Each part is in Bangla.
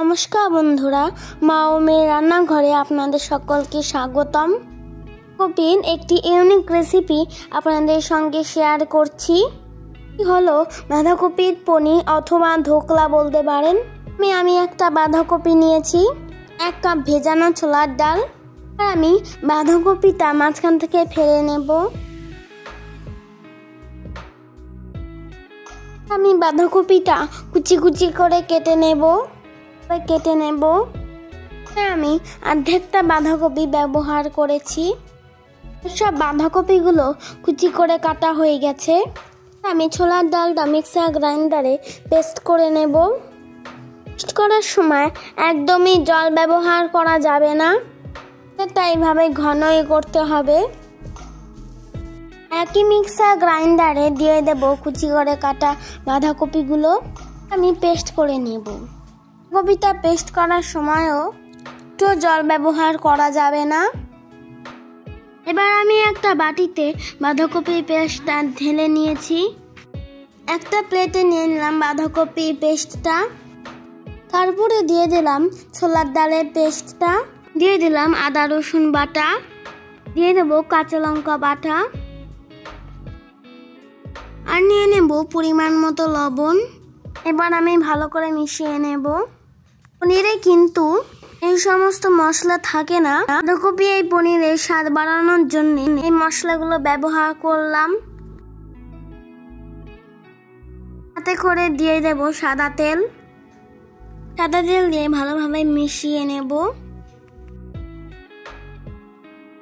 নমস্কার বন্ধুরা, মা ও মেয়ের রান্নাঘরে আপনাদের সকলকে স্বাগতম। কপির একটি ইউনিক রেসিপি আপনাদের সঙ্গে শেয়ার করছি। হলো বাঁধাকপির পনির অথবা ধোকলা বলতে পারেন। আমি একটা বাঁধাকপি নিয়েছি, 1 কাপ ভেজানো ছোলার ডাল, আর আমি বাঁধাকপিটা মাঝখান থেকে ফেলে নেব। আমি বাঁধাকপিটা কুচি কুচি করে কেটে নেব। আমি অর্ধেকটা বাঁধাকপি ব্যবহার করেছি। সব বাঁধাকপিগুলো কুচি করে কাটা হয়ে গেছে। আমি ছোলার ডালটা মিক্সার গ্রাইন্ডারে পেস্ট করে নেব। পেস্ট করার সময় একদমই জল ব্যবহার করা যাবে না, তাই এইভাবে ঘনই করতে হবে। একই মিক্সার গ্রাইন্ডারে দিয়ে দেব কুচি করে কাটা বাঁধাকপিগুলো। আমি পেস্ট করে নেব। কপিটা পেস্ট করার সময়ও একটু জল ব্যবহার করা যাবে না। এবার আমি একটা বাটিতে বাঁধাকপির পেস্টটা ঢেলে নিয়েছি। একটা প্লেটে নিয়ে নিলাম বাঁধাকপির পেস্টটা, তারপরে দিয়ে দিলাম ছোলার ডালের পেস্টটা, দিয়ে দিলাম আদা রসুন বাটা, দিয়ে দেব কাঁচা লঙ্কা বাটা, আর নিয়ে নেব পরিমাণ মতো লবণ। এবার আমি ভালো করে মিশিয়ে নেব। পনিরে কিন্তু এই সমস্ত মশলা থাকে না। বাঁধাকপি এই পনিরের স্বাদ বাড়ানোর জন্য এই মশলাগুলো ব্যবহার করলাম। তাতে করে দিয়ে দেব সাদা তেল দিয়ে ভালোভাবে মিশিয়ে নেব।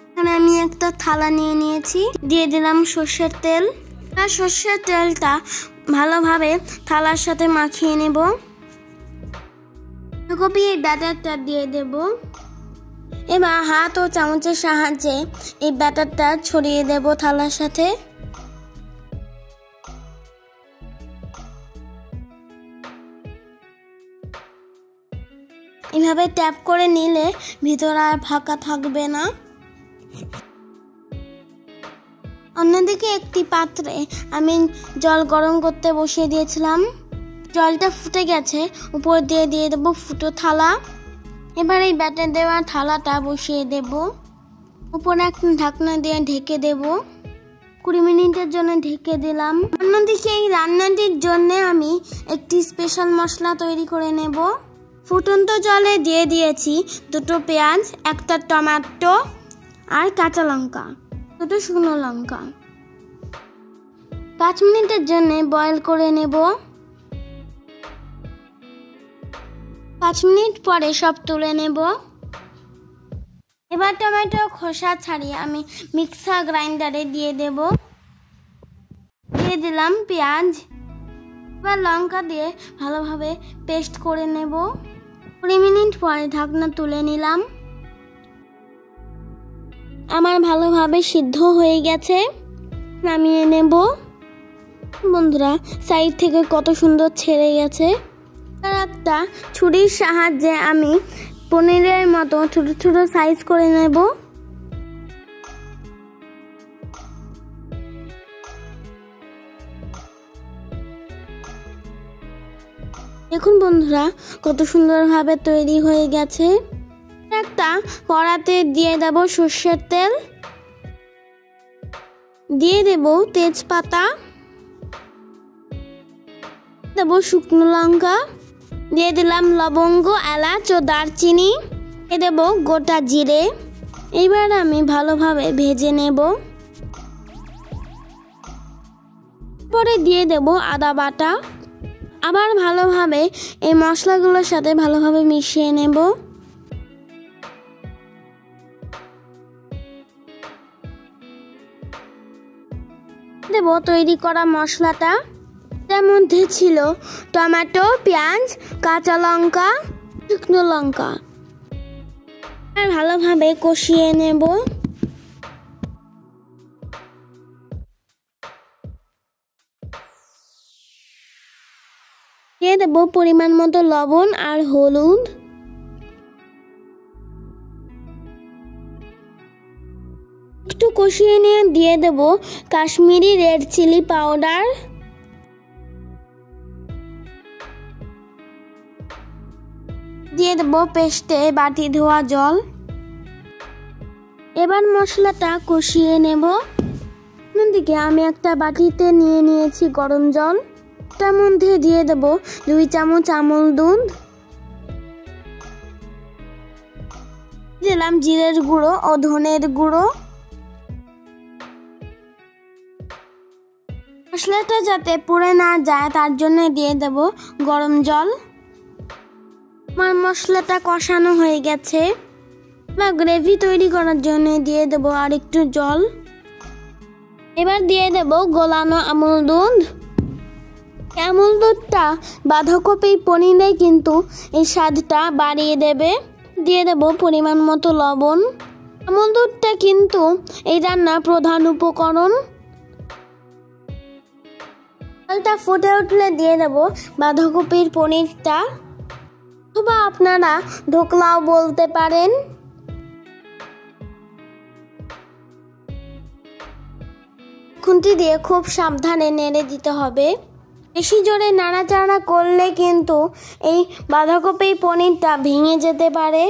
এখানে আমি একটা থালা নিয়ে নিয়েছি, দিয়ে দিলাম সর্ষের তেল। আর সর্ষের তেলটা ভালোভাবে থালার সাথে মাখিয়ে নেব। বাঁধাকপি এই ব্যাটারটা দিয়ে দেব। এবার হাত ও চামচের সাহায্যে এই ব্যাটারটা ছড়িয়ে দেব থালার সাথে। এভাবে ট্যাপ করে নিলে ভিতরে আর ফাঁকা থাকবে না। অন্যদিকে একটি পাত্রে আমি জল গরম করতে বসিয়ে দিয়েছিলাম। জলটা ফুটে গেছে, উপর দিয়ে দেব ফুটো থালা। এবার এই ব্যাটার দেওয়া থালাটা বসিয়ে দেব। উপরে একটা ঢাকনা দিয়ে ঢেকে দেব। 20 মিনিটের জন্য ঢেকে দিলাম। অন্যদিকে এই রান্নাটির জন্য আমি একটি স্পেশাল মশলা তৈরি করে নেব। ফুটন্ত জলে দিয়ে দিয়েছি 2টো পেঁয়াজ, একটা টমেটো, আর কাঁচা লঙ্কা, 2টো শুকনো লঙ্কা। 5 মিনিটের জন্য বয়েল করে নেব। 5 মিনিট পরে সব তুলে নেব। এবার টমেটো খোসা ছাড়িয়ে আমি মিক্সার গ্রাইন্ডারে দিয়ে দেব। দিয়ে দিলাম পেঁয়াজ, এবার লঙ্কা দিয়ে ভালোভাবে পেস্ট করে নেব। 20 মিনিট পরে ঢাকনা তুলে নিলাম। আমার ভালোভাবে সিদ্ধ হয়ে গেছে, নামিয়ে নেব। বন্ধুরা, সাইড থেকে কত সুন্দর ছেড়ে গেছে। আর একটা ছুরির সাহায্যে আমি পনিরের মতো ছোট ছোট সাইজ করে নেব। দেখুন বন্ধুরা, কত সুন্দরভাবে তৈরি হয়ে গেছে। একটা কড়াতে দিয়ে দেব সর্ষের তেল, দিয়ে দেব তেজপাতা, দেব শুকনো লঙ্কা, দিয়ে দিলাম লবঙ্গ, এলাচ ও দারচিনি, দিয়ে দেব গোটা জিরে। এবার আমি ভালোভাবে ভেজে নেব। পরে দিয়ে দেব আদা বাটা। আবার ভালোভাবে এই মশলাগুলোর সাথে ভালোভাবে মিশিয়ে নেব। দেব তৈরি করা মশলাটা। তার মধ্যে ছিল টমেটো, পেঁয়াজ, কাঁচা লঙ্কা, শুকনো লঙ্কা। আর ভালোভাবে কষিয়ে নেব। দিয়ে দেব পরিমাণ মতো লবণ আর হলুদ। একটু কষিয়ে নিয়ে দিয়ে দেব কাশ্মীরি রেড চিলি পাউডার। দিয়ে দেবো পেস্টে বাটি ধোয়া জল। এবার মশলাটা কষিয়ে নেব। অন্যদিকে আমি একটা বাটিতে নিয়ে নিয়েছি গরম জল, তার মধ্যে দিয়ে দেব 2 চামচ আমল দুধ, দিলাম জিরের গুঁড়ো ও ধনের গুঁড়ো। মশলাটা যাতে পুড়ে না যায় তার জন্য দিয়ে দেব গরম জল। আমার মশলাটা কষানো হয়ে গেছে, বা গ্রেভি তৈরি করার জন্য দিয়ে দেব আর একটু জল। এবার দিয়ে দেব গোলানো আমল দুধ। আমল দুধটা বাঁধাকপি পনিরে কিন্তু এই স্বাদটা বাড়িয়ে দেবে। দিয়ে দেব পরিমাণ মতো লবণ। আমল দুধটা কিন্তু এই রান্নার প্রধান উপকরণ। জলটা ফুটে উঠলে দিয়ে দেব বাঁধাকপির পনিরটা, অথবা আপনারা ঢোকলাও বলতে পারেন। খুন্তি দিয়ে খুব সাবধানে নেড়ে দিতে হবে। বেশি জোরে নাড়াচাড়া করলে কিন্তু এই বাঁধাকপির পনিরটা ভেঙে যেতে পারে।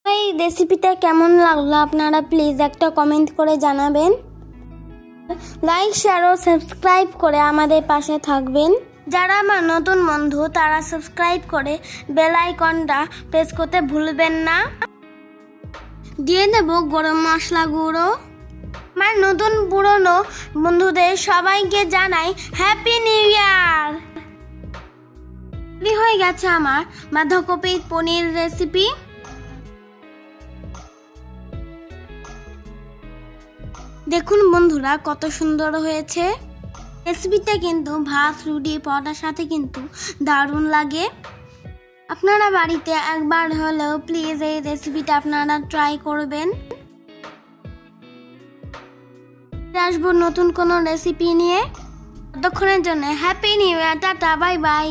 এই রেসিপিটা কেমন লাগলো আপনারা প্লিজ একটা কমেন্ট করে জানাবেন। লাইক, শেয়ার ও সাবস্ক্রাইব করে আমাদের পাশে থাকবেন। যারা আমার নতুন বন্ধু তারা সাবস্ক্রাইব করে বেল আইকনটা প্রেস করতে ভুলবেন না। দিয়ে দেব গরম মশলা গুঁড়ো। আমার নতুন পুরনো বন্ধুদের সবাইকে জানাই হ্যাপি নিউ ইয়ার। হয়ে গেছে আমার বাঁধাকপির পনির রেসিপি। দেখুন বন্ধুরা কত সুন্দর হয়েছে। রেসিপিটা কিন্তু ভাত, রুটি, পরোটার সাথে কিন্তু দারুণ লাগে। আপনারা বাড়িতে একবার হলেও প্লিজ এই রেসিপিটা আপনারা ট্রাই করবেন। আসবো নতুন কোনো রেসিপি নিয়ে। ততক্ষণের জন্য happy new year, tata, bye bye.